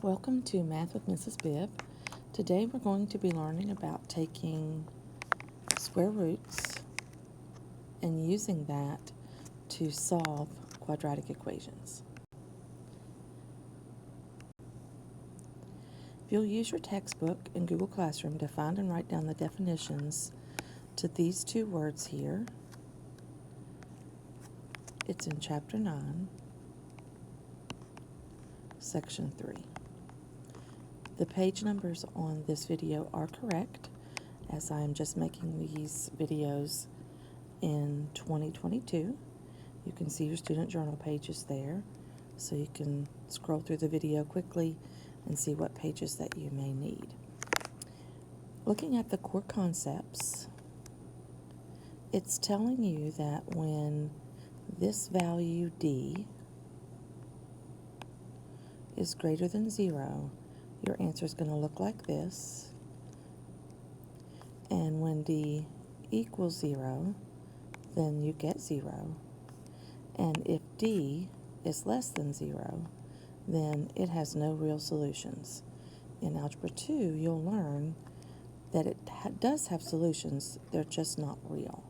Welcome to Math with Mrs. Bibb. Today we're going to be learning about taking square roots and using that to solve quadratic equations. If you'll use your textbook in Google Classroom to find and write down the definitions to these two words here, it's in Chapter 9, Section 3. The page numbers on this video are correct, as I am just making these videos in 2022. You can see your student journal pages there, so you can scroll through the video quickly and see what pages that you may need. Looking at the core concepts, it's telling you that when this value d is greater than 0, your answer is going to look like this. And when d equals 0, then you get 0. And if d is less than 0, then it has no real solutions. In Algebra 2, you'll learn that it does have solutions, they're just not real.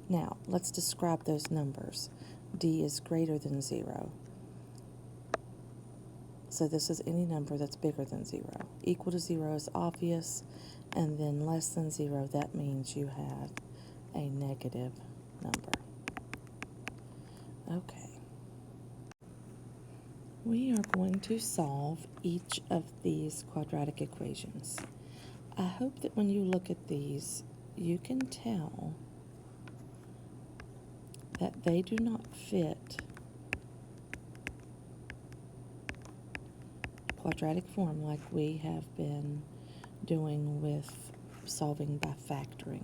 Now, let's describe those numbers. D is greater than 0. So this is any number that's bigger than 0. Equal to 0 is obvious, and then less than 0, that means you have a negative number. Okay. We are going to solve each of these quadratic equations. I hope that when you look at these, you can tell that they do not fit quadratic form like we have been doing with solving by factoring.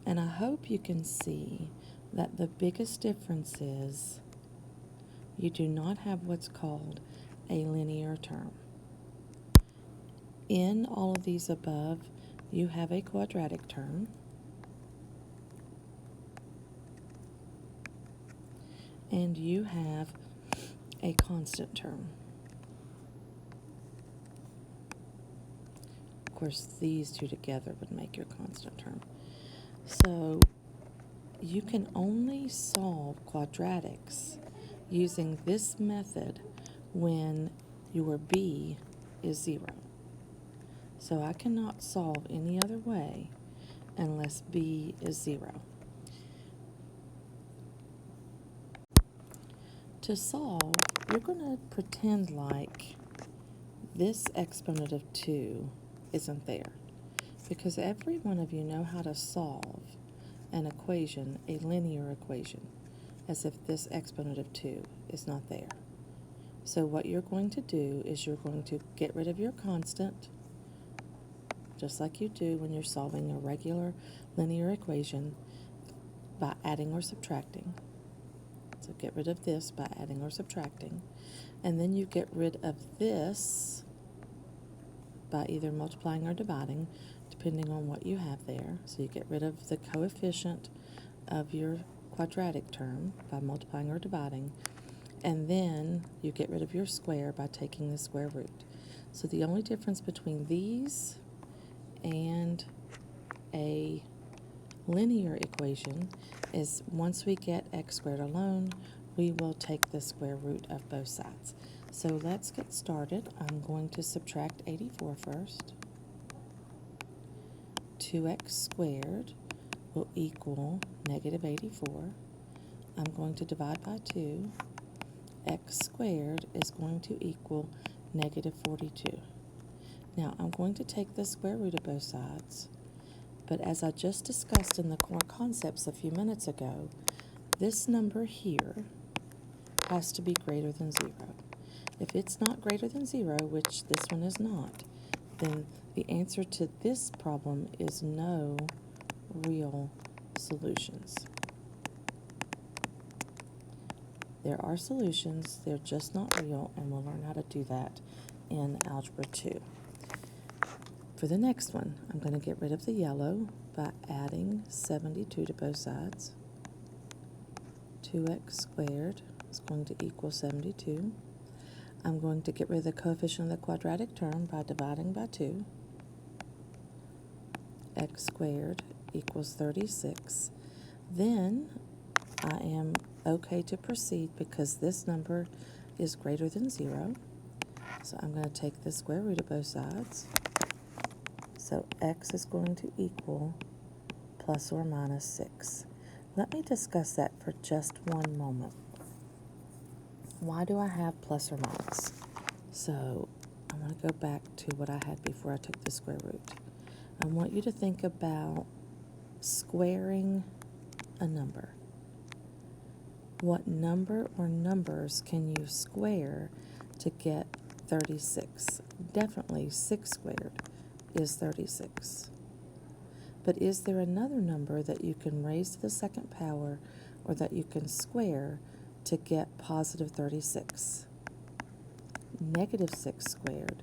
And I hope you can see that the biggest difference is you do not have what's called a linear term. In all of these above, you have a quadratic term, and you have a constant term. Of course, these two together would make your constant term. So you can only solve quadratics using this method when your b is 0. So I cannot solve any other way unless b is 0. To solve, you're going to pretend like this exponent of 2 isn't there, because every one of you know how to solve an equation, a linear equation, as if this exponent of 2 is not there. So what you're going to do is you're going to get rid of your constant, just like you do when you're solving a regular linear equation, by adding or subtracting. So get rid of this by adding or subtracting. And then you get rid of this by either multiplying or dividing, depending on what you have there. So you get rid of the coefficient of your quadratic term by multiplying or dividing. And then you get rid of your square by taking the square root. So the only difference between these and a linear equation is once we get x squared alone, we will take the square root of both sides. So let's get started. I'm going to subtract 84 first. 2x squared will equal negative 84. I'm going to divide by 2. X squared is going to equal negative 42. Now I'm going to take the square root of both sides, but as I just discussed in the core concepts a few minutes ago, this number here has to be greater than 0. If it's not greater than 0, which this one is not, then the answer to this problem is no real solutions. There are solutions, they're just not real, and we'll learn how to do that in Algebra 2. For the next one, I'm going to get rid of the yellow by adding 72 to both sides. 2x squared is going to equal 72. I'm going to get rid of the coefficient of the quadratic term by dividing by 2. X squared equals 36. Then I am okay to proceed because this number is greater than 0. So I'm going to take the square root of both sides. So x is going to equal plus or minus 6. Let me discuss that for just one moment. Why do I have plus or minus? So I want to go back to what I had before I took the square root. I want you to think about squaring a number. What number or numbers can you square to get 36? Definitely 6 squared is 36. But is there another number that you can raise to the second power or that you can square to get positive 36? Negative 6 squared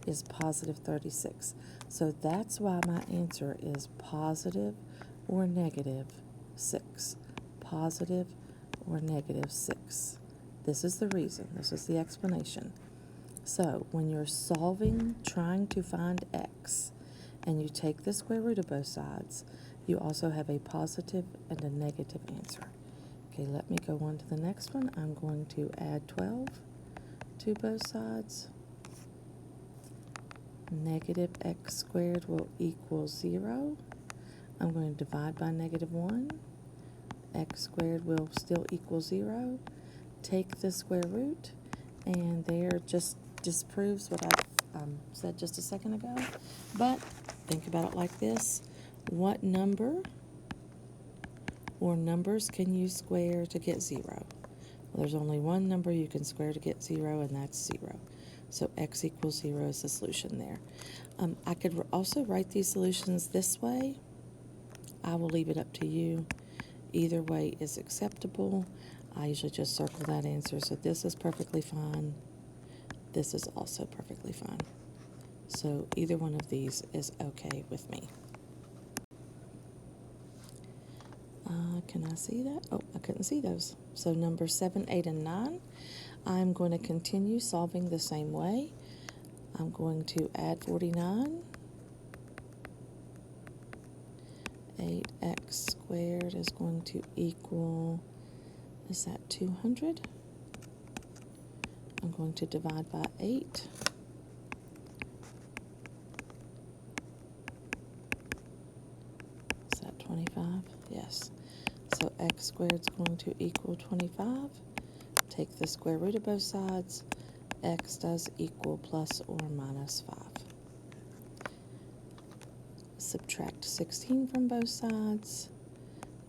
is positive 36. So that's why my answer is positive or negative 6. Positive or negative 6. This is the reason. This is the explanation. So when you're solving, trying to find x, and you take the square root of both sides, you also have a positive and a negative answer. Okay, let me go on to the next one. I'm going to add 12 to both sides. Negative x squared will equal 0. I'm going to divide by negative 1. X squared will still equal 0. Take the square root, and there just disproves what I said just a second ago. But think about it like this. What number or numbers can you square to get 0? Well, there's only one number you can square to get 0, and that's 0. So x equals 0 is the solution there. I could also write these solutions this way. I will leave it up to you. Either way is acceptable. I usually just circle that answer. So this is perfectly fine. This is also perfectly fine. So either one of these is okay with me. Can I see that? Oh, I couldn't see those. So number 7, 8, and 9, I'm going to continue solving the same way. I'm going to add 49. 8x squared is going to equal, is that 200? I'm going to divide by 8. Is that 25? Yes. So x squared is going to equal 25. Take the square root of both sides. X does equal plus or minus 5. Subtract 16 from both sides.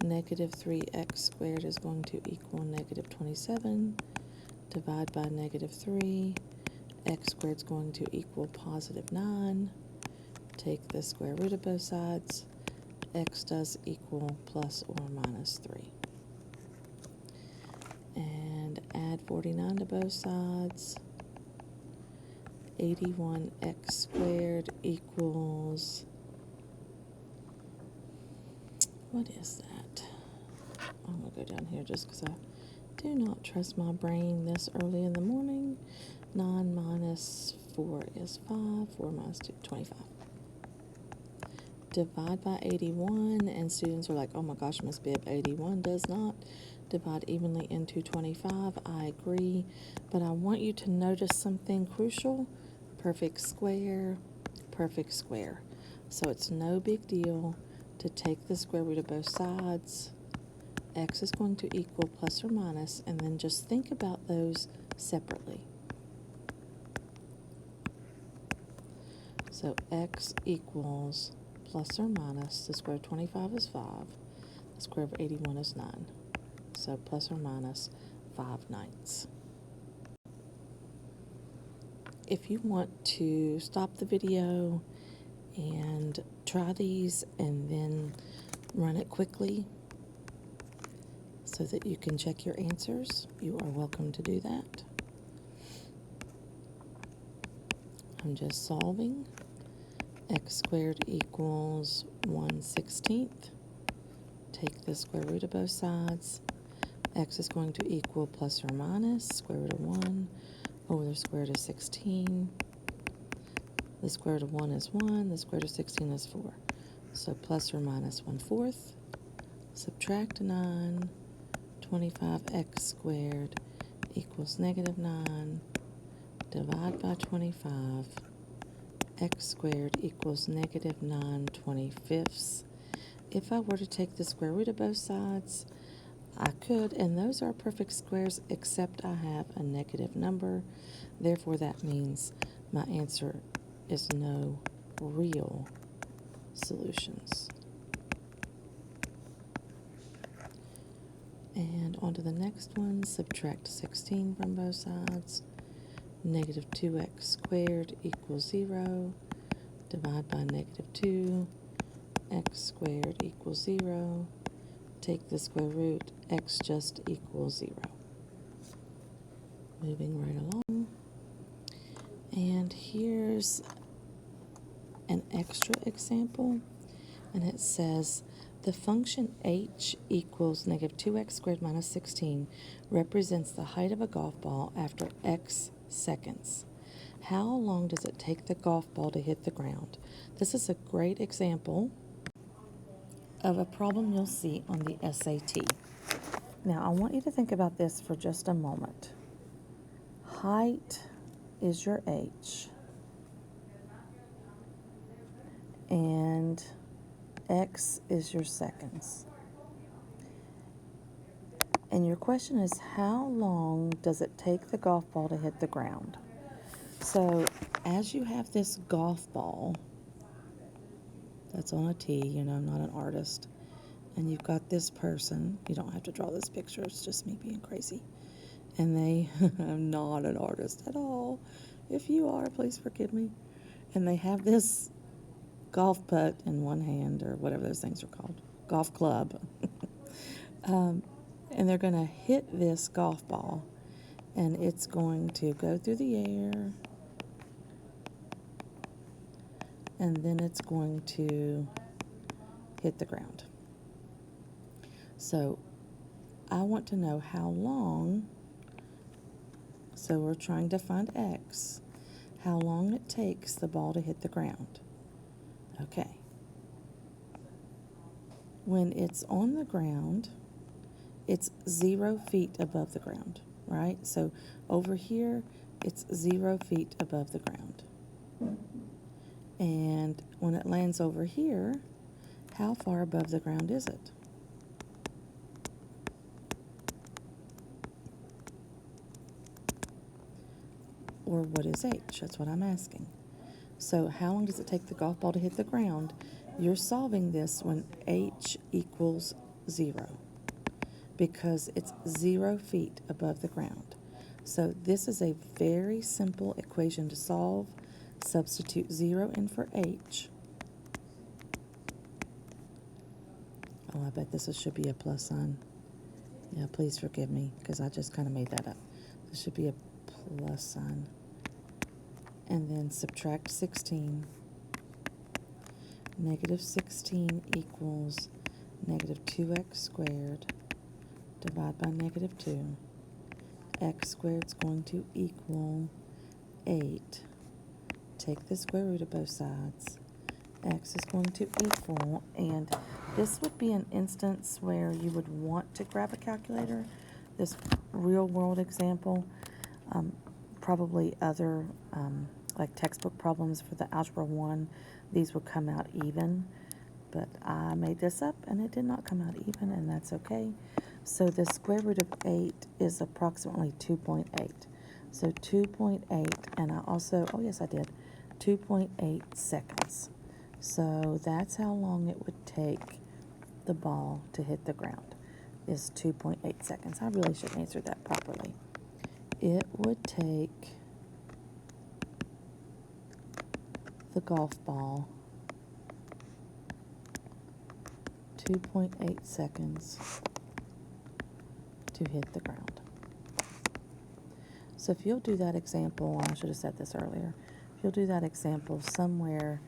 Negative 3x squared is going to equal negative 27. Divide by negative 3. X squared is going to equal positive 9. Take the square root of both sides. X does equal plus or minus 3. And add 49 to both sides. 81x squared equals, what is that? I'm going to go down here just because I do not trust my brain this early in the morning. 9 minus 4 is 5. 4 minus 2, 25. Divide by 81, and students are like, oh my gosh, Miss Bibb, 81 does not divide evenly into 25. I agree, but I want you to notice something crucial. Perfect square, perfect square. So it's no big deal to take the square root of both sides. X is going to equal plus or minus, and then just think about those separately. So x equals plus or minus, the square of 25 is 5, the square of 81 is 9. So plus or minus 5/9. If you want to stop the video and try these and then run it quickly so that you can check your answers, you are welcome to do that. I'm just solving. X squared equals 1/16. Take the square root of both sides. X is going to equal plus or minus square root of 1. over the square root of 16. The square root of 1 is 1. The square root of 16 is 4. So plus or minus 1/4. Subtract 9. 25x squared equals negative 9. Divide by 25. X squared equals negative 9/25. If I were to take the square root of both sides, I could, and those are perfect squares except I have a negative number. Therefore, that means my answer is no real solutions. And on to the next one. Subtract 16 from both sides. Negative 2x squared equals 0. Divide by negative 2. X squared equals 0. Take the square root. X just equals 0. Moving right along. And here's an extra example. And it says the function h equals negative 2x squared minus 16 represents the height of a golf ball after x seconds. How long does it take the golf ball to hit the ground? This is a great example of a problem you'll see on the SAT. Now, I want you to think about this for just a moment. Height is your h, and x is your seconds. And your question is, how long does it take the golf ball to hit the ground? So, as you have this golf ball that's on a tee, you know, I'm not an artist, and you've got this person, you don't have to draw this picture, it's just me being crazy, and they, I'm not an artist at all. If you are, please forgive me. And they have this golf putt in one hand, or whatever those things are called, golf club. And they're going to hit this golf ball, and it's going to go through the air, and then it's going to hit the ground. So I want to know how long, so we're trying to find x, how long it takes the ball to hit the ground. Okay. When it's on the ground, it's 0 feet above the ground, right? So over here, it's 0 feet above the ground. And when it lands over here, how far above the ground is it? Or what is h? That's what I'm asking. So how long does it take the golf ball to hit the ground? You're solving this when h equals 0, because it's 0 feet above the ground. So this is a very simple equation to solve. Substitute 0 in for h. Oh, I bet this should be a plus sign. Yeah, please forgive me, because I just kind of made that up. This should be a plus sign. And then subtract 16. Negative 16 equals negative 2x squared. Divide by negative 2. X squared is going to equal 8. Take the square root of both sides. X is going to equal, and this would be an instance where you would want to grab a calculator. This real world example, probably other like textbook problems for the Algebra 1, these would come out even, but I made this up and it did not come out even, and that's okay. So the square root of 8 is approximately 2.8. So 2.8, and I also, oh yes I did, 2.8 seconds. So that's how long it would take the ball to hit the ground, is 2.8 seconds. I really should answer that properly. It would take the golf ball 2.8 seconds to hit the ground. So if you'll do that example, I should have said this earlier, if you'll do that example somewhere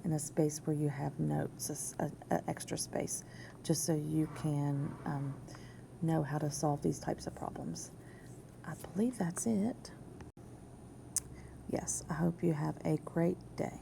in a space where you have notes, a extra space, just so you can know how to solve these types of problems. I believe that's it. Yes, I hope you have a great day.